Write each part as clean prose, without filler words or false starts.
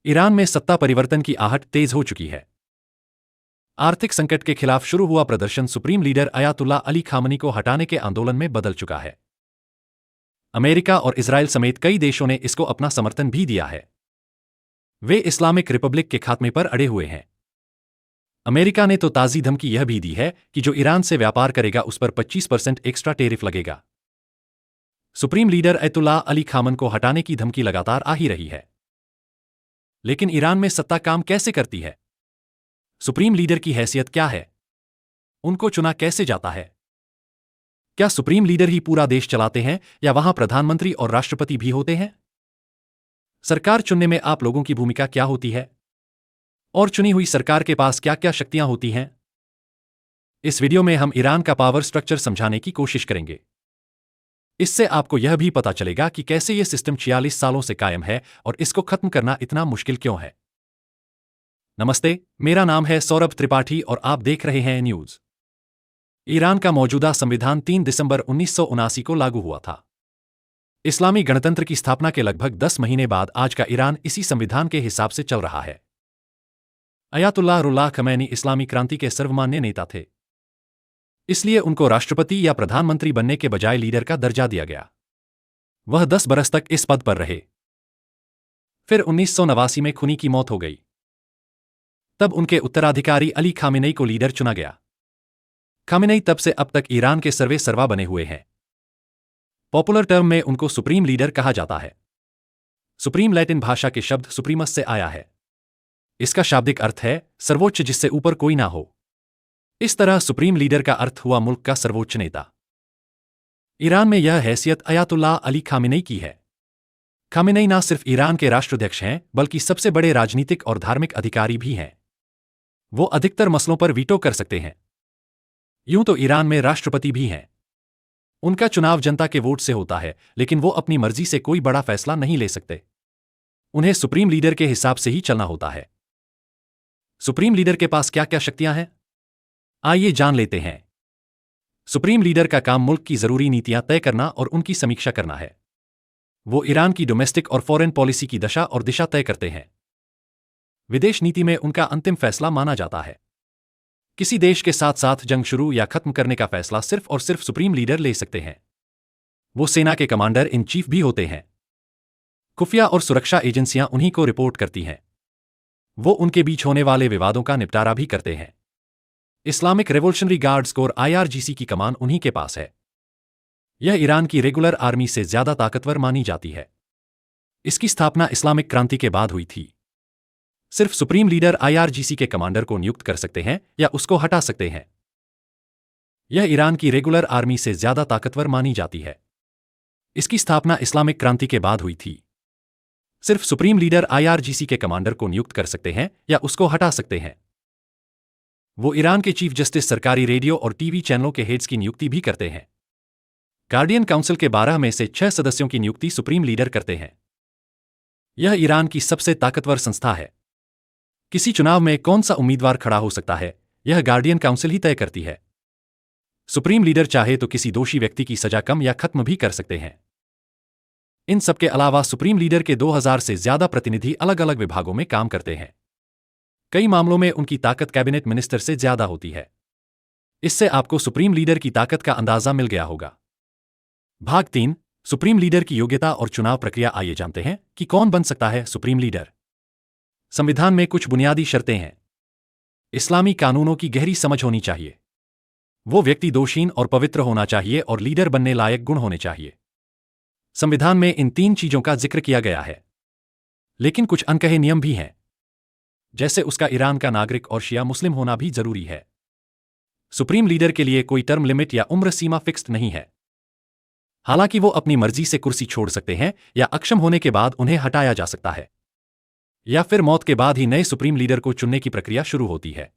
Iran में सत्ता परिवर्तन की आहट तेज हो चुकी है। आर्थिक संकट के खिलाफ शुरू हुआ प्रदर्शन सुप्रीम लीडर अयातुल्लाह अली खामनी को हटाने के आंदोलन में बदल चुका है। अमेरिका और इजराइल समेत कई देशों ने इसको अपना समर्थन भी दिया है। वे इस्लामिक रिपब्लिक के खात्मे पर अड़े हुए हैं। अमेरिका ने तो ताज़ी धमकी यह भी दी है कि जो ईरान से व्यापार करेगा उस पर 25% एक्स्ट्रा टेरिफ लगेगा। Supreme leader Ayatollah Ali Khaman को हटाने की धमकी लगातार आ ही रही है। लेकिन ईरान में सत्ता काम कैसे करती है? सुप्रीम लीडर की हैसियत क्या है? उनको चुना कैसे जाता है? क्या सुप्रीम लीडर ही पूरा देश चलाते हैं या वहां प्रधानमंत्री और राष्ट्रपति भी होते हैं? सरकार चुनने में आप लोगों की भूमिका क्या होती है? और चुनी हुई सरकार के पास क्या क्या शक्तियां होती हैं? इस वीडियो में हम ईरान का पावर स्ट्रक्चर समझाने की कोशिश करेंगे। इससे आपको यह भी पता चलेगा कि कैसे यह सिस्टम 46 सालों से कायम है और इसको खत्म करना इतना मुश्किल क्यों है। नमस्ते, मेरा नाम है सौरभ त्रिपाठी और आप देख रहे हैं न्यूज। ईरान का मौजूदा संविधान 3 दिसंबर 1979 को लागू हुआ था। इस्लामी गणतंत्र की स्थापना के लगभग 10 महीने बाद आज का ईरान इसी संविधान के हिसाब से चल रहा है। अयातुल्लाह रुल्लाह खमैनी इस्लामी क्रांति के सर्वमान्य नेता थे। इसलिए उनको राष्ट्रपति या प्रधानमंत्री बनने के बजाय लीडर का दर्जा दिया गया। वह 10 बरस तक इस पद पर रहे। फिर 1989 में खुनी की मौत हो गई। तब उनके उत्तराधिकारी अली खामेनेई को लीडर चुना गया। खामेनेई तब से अब तक ईरान के सर्वे सर्वा बने हुए हैं। पॉपुलर टर्म में उनको सुप्रीम लीडर कहा जाता है। सुप्रीम लैटिन भाषा के शब्द सुप्रीमस से आया है। इसका शाब्दिक अर्थ है सर्वोच्च जिससे ऊपर कोई ना हो। इस तरह सुप्रीम लीडर का अर्थ हुआ मुल्क का सर्वोच्च नेता। ईरान में यह हैसियत अयातुल्लाह अली खामेनेई की है। खामेनेई न सिर्फ ईरान के राष्ट्राध्यक्ष हैं बल्कि सबसे बड़े राजनीतिक और धार्मिक अधिकारी भी हैं। वो अधिकतर मसलों पर वीटो कर सकते हैं। यूं तो ईरान में राष्ट्रपति भी हैं। उनका चुनाव जनता के वोट से होता है, लेकिन वो अपनी मर्जी से कोई बड़ा फैसला नहीं ले सकते। उन्हें सुप्रीम लीडर के हिसाब से ही चलना होता है। सुप्रीम लीडर के पास क्या क्या शक्तियां हैं, आइए जान लेते हैं। सुप्रीम लीडर का काम मुल्क की जरूरी नीतियां तय करना और उनकी समीक्षा करना है। वो ईरान की डोमेस्टिक और फॉरेन पॉलिसी की दशा और दिशा तय करते हैं। विदेश नीति में उनका अंतिम फैसला माना जाता है। किसी देश के साथ साथ जंग शुरू या खत्म करने का फैसला सिर्फ और सिर्फ सुप्रीम लीडर ले सकते हैं। वो सेना के कमांडर इन चीफ भी होते हैं। खुफिया और सुरक्षा एजेंसियां उन्हीं को रिपोर्ट करती हैं। वो उनके बीच होने वाले विवादों का निपटारा भी करते हैं। Islamic revolutionary guards core IRGC की कमान उन्हीं के पास है। यह ईरान की रेगुलर आर्मी से ज्यादा ताकतवर मानी जाती है। इसकी स्थापना इस्लामिक क्रांति के बाद हुई थी। सिर्फ सुप्रीम लीडर IRGC के कमांडर को नियुक्त कर सकते हैं या उसको हटा सकते हैं। यह ईरान की रेगुलर आर्मी से ज्यादा ताकतवर मानी जाती है। इसकी स्थापना इस्लामिक क्रांति के बाद हुई थी। सिर्फ सुप्रीम लीडर IRGC के कमांडर को नियुक्त कर सकते हैं या उसको हटा सकते हैं। वो ईरान के चीफ जस्टिस, सरकारी रेडियो और टीवी चैनलों के हेड्स की नियुक्ति भी करते हैं। गार्डियन काउंसिल के 12 में से 6 सदस्यों की नियुक्ति सुप्रीम लीडर करते हैं। यह ईरान की सबसे ताकतवर संस्था है। किसी चुनाव में कौन सा उम्मीदवार खड़ा हो सकता है, यह गार्डियन काउंसिल ही तय करती है। सुप्रीम लीडर चाहे तो किसी दोषी व्यक्ति की सजा कम या खत्म भी कर सकते हैं। इन सबके अलावा सुप्रीम लीडर के 2000 से ज्यादा प्रतिनिधि अलग अलग विभागों में काम करते हैं। कई मामलों में उनकी ताकत कैबिनेट मिनिस्टर से ज्यादा होती है। इससे आपको सुप्रीम लीडर की ताकत का अंदाजा मिल गया होगा। भाग 3, सुप्रीम लीडर की योग्यता और चुनाव प्रक्रिया। आइए जानते हैं कि कौन बन सकता है सुप्रीम लीडर। संविधान में कुछ बुनियादी शर्तें हैं। इस्लामी कानूनों की गहरी समझ होनी चाहिए। वो व्यक्ति दोषहीन और पवित्र होना चाहिए और लीडर बनने लायक गुण होने चाहिए। संविधान में इन 3 चीजों का जिक्र किया गया है। लेकिन कुछ अनकहे नियम भी हैं, जैसे उसका ईरान का नागरिक और शिया मुस्लिम होना भी जरूरी है। सुप्रीम लीडर के लिए कोई टर्म लिमिट या उम्र सीमा फिक्स्ड नहीं है। हालांकि वो अपनी मर्जी से कुर्सी छोड़ सकते हैं या अक्षम होने के बाद उन्हें हटाया जा सकता है, या फिर मौत के बाद ही नए सुप्रीम लीडर को चुनने की प्रक्रिया शुरू होती है।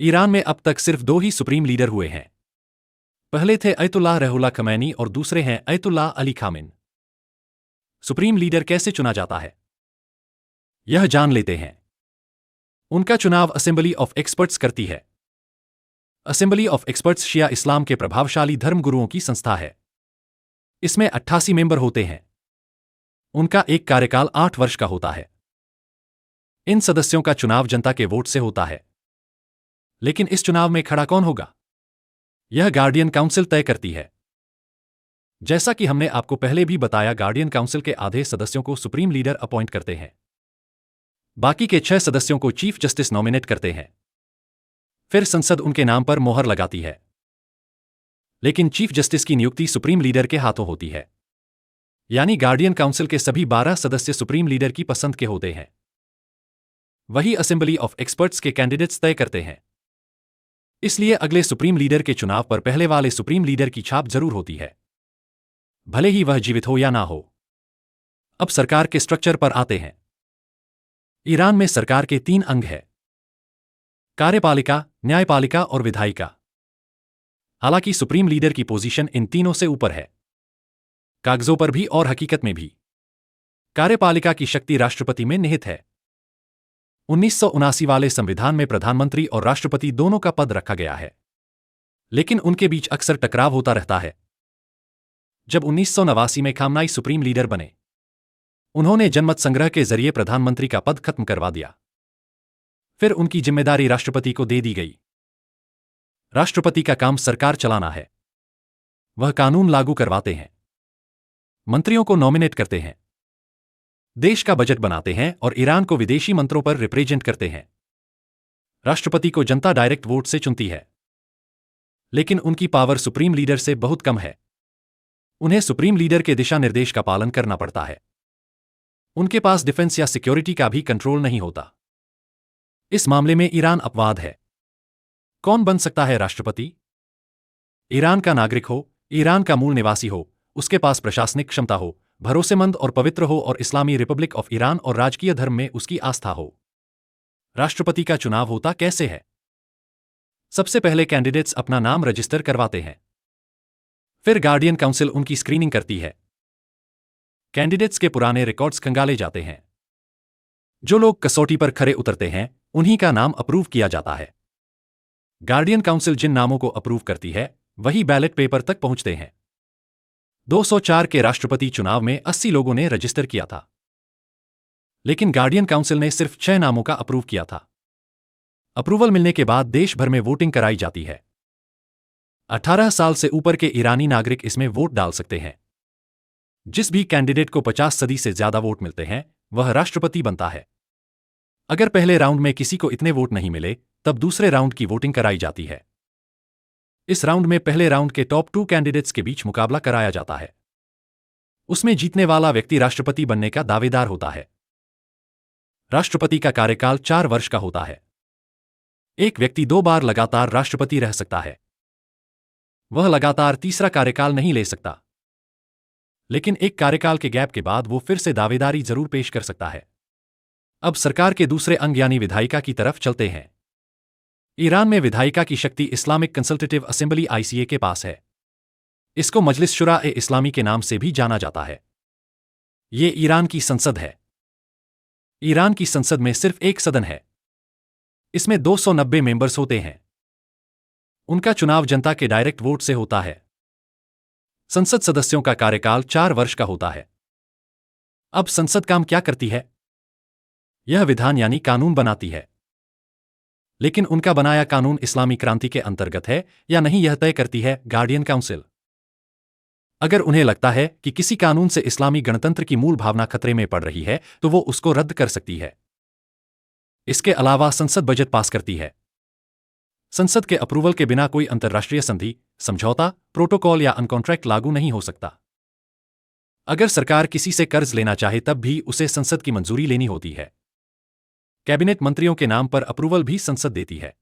ईरान में अब तक सिर्फ 2 ही सुप्रीम लीडर हुए हैं। पहले थे अयतुल्लाह रुल्लाह खमैनी और दूसरे हैं Ayatollah Ali Khamenei. Supreme leader कैसे चुना जाता है, यह जान लेते हैं। उनका चुनाव असेंबली ऑफ एक्सपर्ट्स करती है। असेंबली ऑफ एक्सपर्ट्स शिया इस्लाम के प्रभावशाली धर्मगुरुओं की संस्था है। इसमें 88 मेंबर होते हैं। उनका एक कार्यकाल 8 वर्ष का होता है। इन सदस्यों का चुनाव जनता के वोट से होता है। लेकिन इस चुनाव में खड़ा कौन होगा, यह गार्डियन काउंसिल तय करती है। जैसा कि हमने आपको पहले भी बताया, गार्डियन काउंसिल के आधे सदस्यों को सुप्रीम लीडर अपॉइंट करते हैं। बाकी के 6 सदस्यों को चीफ जस्टिस नॉमिनेट करते हैं। फिर संसद उनके नाम पर मोहर लगाती है। लेकिन चीफ जस्टिस की नियुक्ति सुप्रीम लीडर के हाथों होती है। यानी गार्डियन काउंसिल के सभी 12 सदस्य सुप्रीम लीडर की पसंद के होते हैं। वही असेंबली ऑफ एक्सपर्ट्स के कैंडिडेट्स तय करते हैं। इसलिए अगले सुप्रीम लीडर के चुनाव पर पहले वाले सुप्रीम लीडर की छाप जरूर होती है, भले ही वह जीवित हो या ना हो। अब सरकार के स्ट्रक्चर पर आते हैं। ईरान में सरकार के 3 अंग हैं: कार्यपालिका, न्यायपालिका और विधायिका। हालांकि सुप्रीम लीडर की पोजीशन इन तीनों से ऊपर है, कागजों पर भी और हकीकत में भी। कार्यपालिका की शक्ति राष्ट्रपति में निहित है। 1979 वाले संविधान में प्रधानमंत्री और राष्ट्रपति दोनों का पद रखा गया है, लेकिन उनके बीच अक्सर टकराव होता रहता है। जब 1989 में खामनाई सुप्रीम लीडर बने, उन्होंने जनमत संग्रह के जरिए प्रधानमंत्री का पद खत्म करवा दिया। फिर उनकी जिम्मेदारी राष्ट्रपति को दे दी गई। राष्ट्रपति का काम सरकार चलाना है। वह कानून लागू करवाते हैं, मंत्रियों को नॉमिनेट करते हैं, देश का बजट बनाते हैं और ईरान को विदेशी मंत्रों पर रिप्रेजेंट करते हैं। राष्ट्रपति को जनता डायरेक्ट वोट से चुनती है, लेकिन उनकी पावर सुप्रीम लीडर से बहुत कम है। उन्हें सुप्रीम लीडर के दिशा निर्देश का पालन करना पड़ता है। उनके पास डिफेंस या सिक्योरिटी का भी कंट्रोल नहीं होता। इस मामले में ईरान अपवाद है। कौन बन सकता है राष्ट्रपति? ईरान का नागरिक हो, ईरान का मूल निवासी हो, उसके पास प्रशासनिक क्षमता हो, भरोसेमंद और पवित्र हो और इस्लामी रिपब्लिक ऑफ ईरान और राजकीय धर्म में उसकी आस्था हो। राष्ट्रपति का चुनाव होता कैसे है? सबसे पहले कैंडिडेट्स अपना नाम रजिस्टर करवाते हैं। फिर गार्डियन काउंसिल उनकी स्क्रीनिंग करती है। कैंडिडेट्स के पुराने रिकॉर्ड्स खंगाले जाते हैं। जो लोग कसौटी पर खरे उतरते हैं, उन्हीं का नाम अप्रूव किया जाता है। गार्डियन काउंसिल जिन नामों को अप्रूव करती है, वही बैलेट पेपर तक पहुंचते हैं। 204 के राष्ट्रपति चुनाव में 80 लोगों ने रजिस्टर किया था, लेकिन गार्डियन काउंसिल ने सिर्फ 6 नामों का अप्रूव किया था। अप्रूवल मिलने के बाद देश भर में वोटिंग कराई जाती है। 18 साल से ऊपर के ईरानी नागरिक इसमें वोट डाल सकते हैं। जिस भी कैंडिडेट को 50% से ज्यादा वोट मिलते हैं, वह राष्ट्रपति बनता है। अगर पहले राउंड में किसी को इतने वोट नहीं मिले, तब दूसरे राउंड की वोटिंग कराई जाती है। इस राउंड में पहले राउंड के टॉप 2 कैंडिडेट्स के बीच मुकाबला कराया जाता है। उसमें जीतने वाला व्यक्ति राष्ट्रपति बनने का दावेदार होता है। राष्ट्रपति का कार्यकाल 4 वर्ष का होता है। एक व्यक्ति 2 बार लगातार राष्ट्रपति रह सकता है। वह लगातार तीसरा कार्यकाल नहीं ले सकता, लेकिन एक कार्यकाल के गैप के बाद वो फिर से दावेदारी जरूर पेश कर सकता है। अब सरकार के दूसरे अंग यानी विधायिका की तरफ चलते हैं। ईरान में विधायिका की शक्ति इस्लामिक कंसल्टेटिव असेंबली ICA के पास है। इसको मजलिस शुरा-ए-इस्लामी के नाम से भी जाना जाता है। ये ईरान की संसद है। ईरान की संसद में सिर्फ एक सदन है। इसमें 290 मेंबर्स होते हैं। उनका चुनाव जनता के डायरेक्ट वोट से होता है। संसद सदस्यों का कार्यकाल 4 वर्ष का होता है। अब संसद काम क्या करती है? यह विधान यानी कानून बनाती है। लेकिन उनका बनाया कानून इस्लामी क्रांति के अंतर्गत है या नहीं, यह तय करती है गार्डियन काउंसिल। अगर उन्हें लगता है कि किसी कानून से इस्लामी गणतंत्र की मूल भावना खतरे में पड़ रही है, तो वो उसको रद्द कर सकती है। इसके अलावा संसद बजट पास करती है। संसद के अप्रूवल के बिना कोई अंतर्राष्ट्रीय संधि, समझौता, प्रोटोकॉल या अनकॉन्ट्रैक्ट लागू नहीं हो सकता। अगर सरकार किसी से कर्ज लेना चाहे, तब भी उसे संसद की मंजूरी लेनी होती है। कैबिनेट मंत्रियों के नाम पर अप्रूवल भी संसद देती है।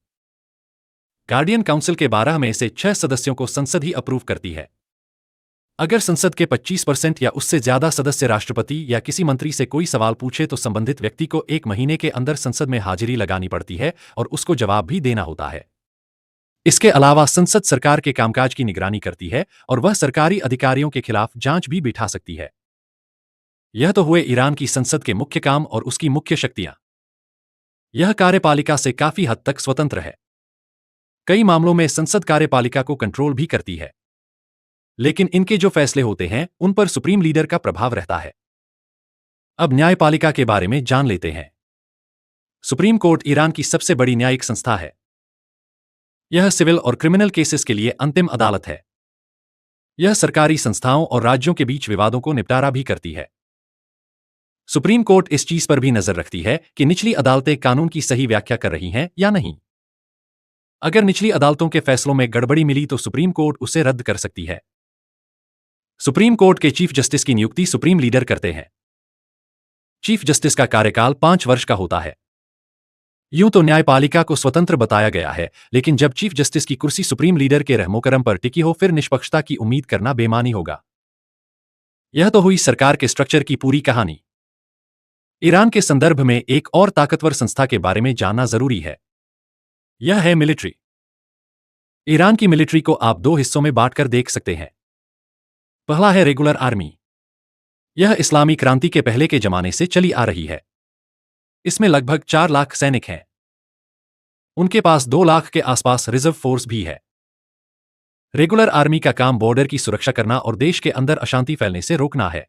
गार्डियन काउंसिल के 12 में से 6 सदस्यों को संसद ही अप्रूव करती है। अगर संसद के 25% या उससे ज्यादा सदस्य राष्ट्रपति या किसी मंत्री से कोई सवाल पूछे, तो संबंधित व्यक्ति को 1 महीने के अंदर संसद में हाजिरी लगानी पड़ती है और उसको जवाब भी देना होता है। इसके अलावा संसद सरकार के कामकाज की निगरानी करती है और वह सरकारी अधिकारियों के खिलाफ जांच भी बिठा सकती है। यह तो हुए ईरान की संसद के मुख्य काम और उसकी मुख्य शक्तियां। यह कार्यपालिका से काफी हद तक स्वतंत्र है। कई मामलों में संसद कार्यपालिका को कंट्रोल भी करती है, लेकिन इनके जो फैसले होते हैं, उन पर सुप्रीम लीडर का प्रभाव रहता है। अब न्यायपालिका के बारे में जान लेते हैं। सुप्रीम कोर्ट ईरान की सबसे बड़ी न्यायिक संस्था है। यह सिविल और क्रिमिनल केसेस के लिए अंतिम अदालत है। यह सरकारी संस्थाओं और राज्यों के बीच विवादों को निपटारा भी करती है। सुप्रीम कोर्ट इस चीज पर भी नजर रखती है कि निचली अदालतें कानून की सही व्याख्या कर रही हैं या नहीं। अगर निचली अदालतों के फैसलों में गड़बड़ी मिली तो सुप्रीम कोर्ट उसे रद्द कर सकती है। सुप्रीम कोर्ट के चीफ जस्टिस की नियुक्ति सुप्रीम लीडर करते हैं। चीफ जस्टिस का कार्यकाल 5 वर्ष का होता है। यूं तो न्यायपालिका को स्वतंत्र बताया गया है, लेकिन जब चीफ जस्टिस की कुर्सी सुप्रीम लीडर के रहमोकरम पर टिकी हो फिर निष्पक्षता की उम्मीद करना बेमानी होगा। यह तो हुई सरकार के स्ट्रक्चर की पूरी कहानी। ईरान के संदर्भ में एक और ताकतवर संस्था के बारे में जानना जरूरी है। यह है मिलिट्री। ईरान की मिलिट्री को आप 2 हिस्सों में बांटकर देख सकते हैं। पहला है रेगुलर आर्मी। यह इस्लामी क्रांति के पहले के जमाने से चली आ रही है। इसमें लगभग 4 लाख सैनिक हैं। उनके पास 2 लाख के आसपास रिजर्व फोर्स भी है। रेगुलर आर्मी का काम बॉर्डर की सुरक्षा करना और देश के अंदर अशांति फैलने से रोकना है।